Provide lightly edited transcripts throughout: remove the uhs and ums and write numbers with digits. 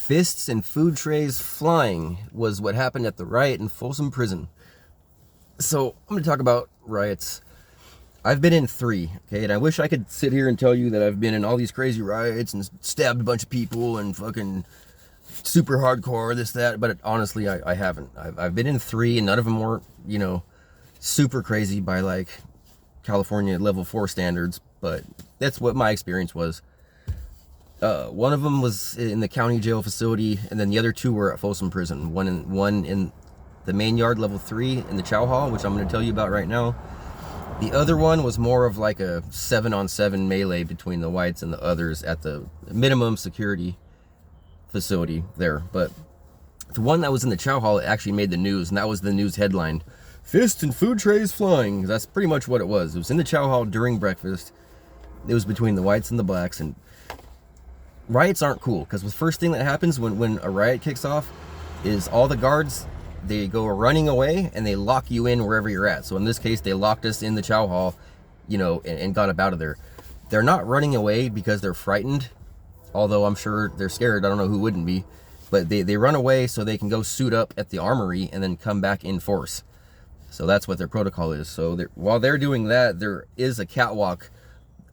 Fists and food trays flying was what happened at the riot in Folsom Prison. So I'm going to talk about riots. I've been in 3, okay, and I wish I could sit here and tell you that I've been in all these crazy riots and stabbed a bunch of people and fucking super hardcore, this, that, but honestly, I haven't. I've been in 3, and none of them were, super crazy by, like, California level 4 standards, but that's what my experience was. One of them was in the county jail facility, and then the other 2 were at Folsom Prison. One in the main yard, level 3, in the chow hall, which I'm going to tell you about right now. The other one was more of like a 7-on-7 melee between the whites and the others at the minimum security facility there. But the one that was in the chow hall actually made the news, and that was the news headline: "Fists and food trays flying." That's pretty much what it was. It was in the chow hall during breakfast. It was between the whites and the blacks, and riots aren't cool, because the first thing that happens when a riot kicks off is all the guards, they go running away and they lock you in wherever you're at. So in this case, they locked us in the chow hall, and got up out of there. They're not running away because they're frightened, although I'm sure they're scared. I don't know who wouldn't be, but they run away so they can go suit up at the armory and then come back in force. So that's what their protocol is. So while they're doing that, there is a catwalk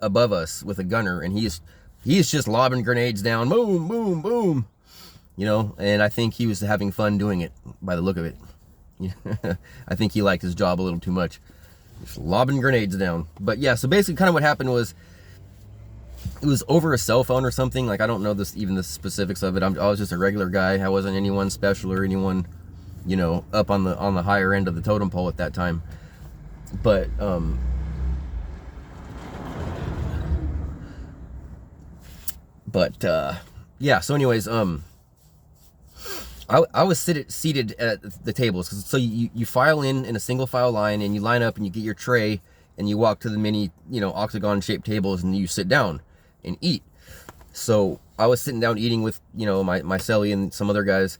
above us with a gunner, and he's just lobbing grenades down, boom, boom, boom, and I think he was having fun doing it by the look of it. I think he liked his job a little too much, just lobbing grenades down. But yeah, so basically kind of what happened was, it was over a cell phone or something. Like, I don't know even the specifics of it. I was just a regular guy. I wasn't anyone special or anyone, up on the higher end of the totem pole at that time. But yeah, so anyways, I was seated at the tables. So you file in a single file line, and you line up and you get your tray, and you walk to the mini, octagon shaped tables, and you sit down and eat. So I was sitting down eating with, my cellie and some other guys,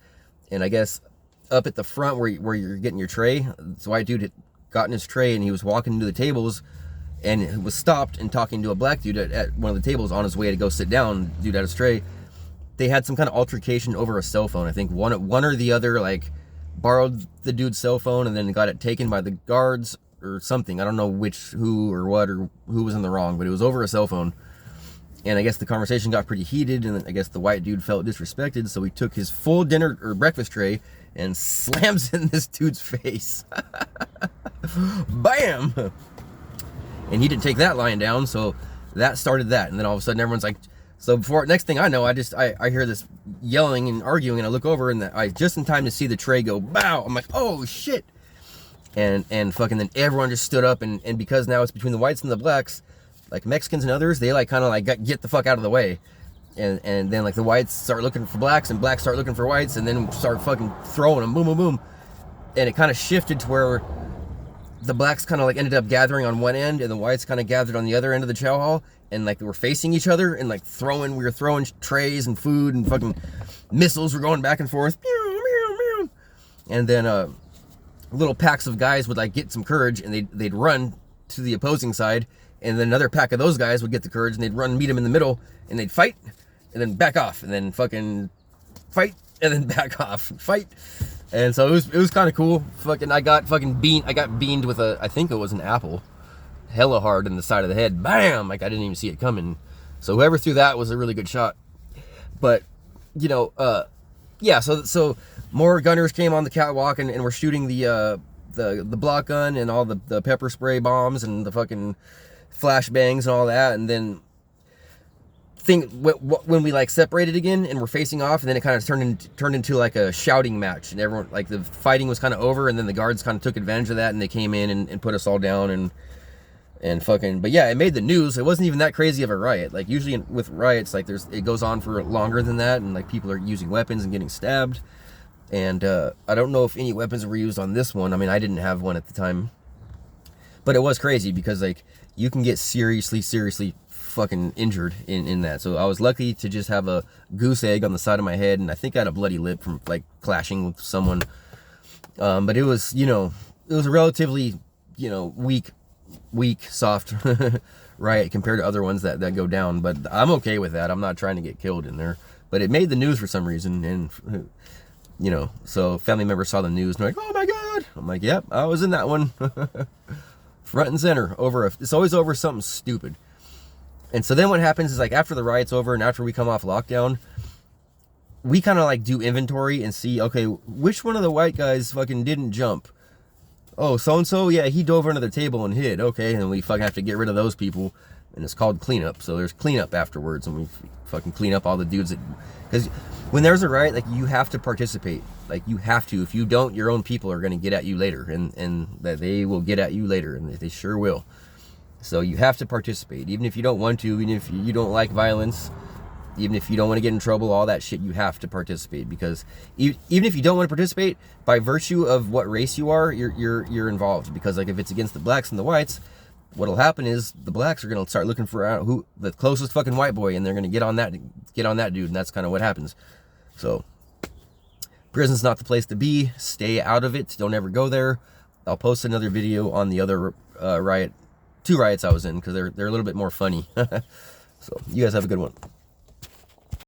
and I guess up at the front where you're getting your tray, this white dude had gotten his tray, and he was walking to the tables, and was stopped and talking to a black dude at one of the tables on his way to go sit down. Dude had his tray. They had some kind of altercation over a cell phone. I think one or the other, like, borrowed the dude's cell phone and then got it taken by the guards or something. I don't know who or what or who was in the wrong, but it was over a cell phone. And I guess the conversation got pretty heated, and I guess the white dude felt disrespected, so he took his full dinner or breakfast tray and slams it in this dude's face. Bam! And he didn't take that lying down, so that started that. And then all of a sudden everyone's like, so next thing I know, I hear this yelling and arguing, and I look over, and I just in time to see the tray go bow. I'm like, oh shit. And fucking then everyone just stood up, and because now it's between the whites and the blacks, like Mexicans and others, they like kind of like get the fuck out of the way. And then like the whites start looking for blacks, and blacks start looking for whites, and then start fucking throwing them, boom, boom, boom. And it kind of shifted to where the blacks kind of like ended up gathering on one end, and the whites kind of gathered on the other end of the chow hall, and like they were facing each other, and like we were throwing trays and food, and fucking missiles were going back and forth. And then little packs of guys would like get some courage, and they'd run to the opposing side, and then another pack of those guys would get the courage, and they'd run and meet them in the middle, and they'd fight, and then back off, and then fucking fight, and then back off, fight. And so it was kind of cool. Fucking, I got beamed with I think it was an apple, hella hard in the side of the head. Bam! Like I didn't even see it coming. So whoever threw that was a really good shot. But, yeah. So more gunners came on the catwalk, and were shooting the block gun and all the pepper spray bombs and the fucking flashbangs and all that. And then when we like separated again and we're facing off, and then it kind of turned into like a shouting match, and everyone, like, the fighting was kind of over, and then the guards kind of took advantage of that, and they came in and put us all down and fucking, but yeah, it made the news. It wasn't even that crazy of a riot. Like usually with riots, like it goes on for longer than that, and like people are using weapons and getting stabbed. And I don't know if any weapons were used on this one. I mean, I didn't have one at the time, but it was crazy because like you can get seriously fucking injured in that. So I was lucky to just have a goose egg on the side of my head, and I think I had a bloody lip from like clashing with someone. But it was, it was a relatively, weak, soft riot compared to other ones that go down. But I'm okay with that. I'm not trying to get killed in there. but it made the news for some reason, and you know, so family members saw the news and they're like, oh my God. I'm like, yep, I was in that one. Front and center. It's always over something stupid. And so then what happens is, like, after the riot's over and after we come off lockdown, we kind of like do inventory and see, okay, which one of the white guys fucking didn't jump? Oh, so-and-so, yeah, he dove under the table and hid. Okay, and we fucking have to get rid of those people. And it's called cleanup. So there's cleanup afterwards, and we fucking clean up all the dudes that, because when there's a riot, like, you have to participate. Like, you have to. If you don't, your own people are going to get at you later, and that they will get at you later, and they sure will. So you have to participate, even if you don't want to, even if you don't like violence, even if you don't want to get in trouble, all that shit, you have to participate, because even if you don't want to participate, by virtue of what race you are, you're involved. Because, like, if it's against the blacks and the whites, what'll happen is the blacks are gonna start looking for who the closest fucking white boy, and they're gonna get on that dude, and that's kind of what happens. So prison's not the place to be. Stay out of it. Don't ever go there. I'll post another video on the other two riots I was in, because they're a little bit more funny. So you guys have a good one.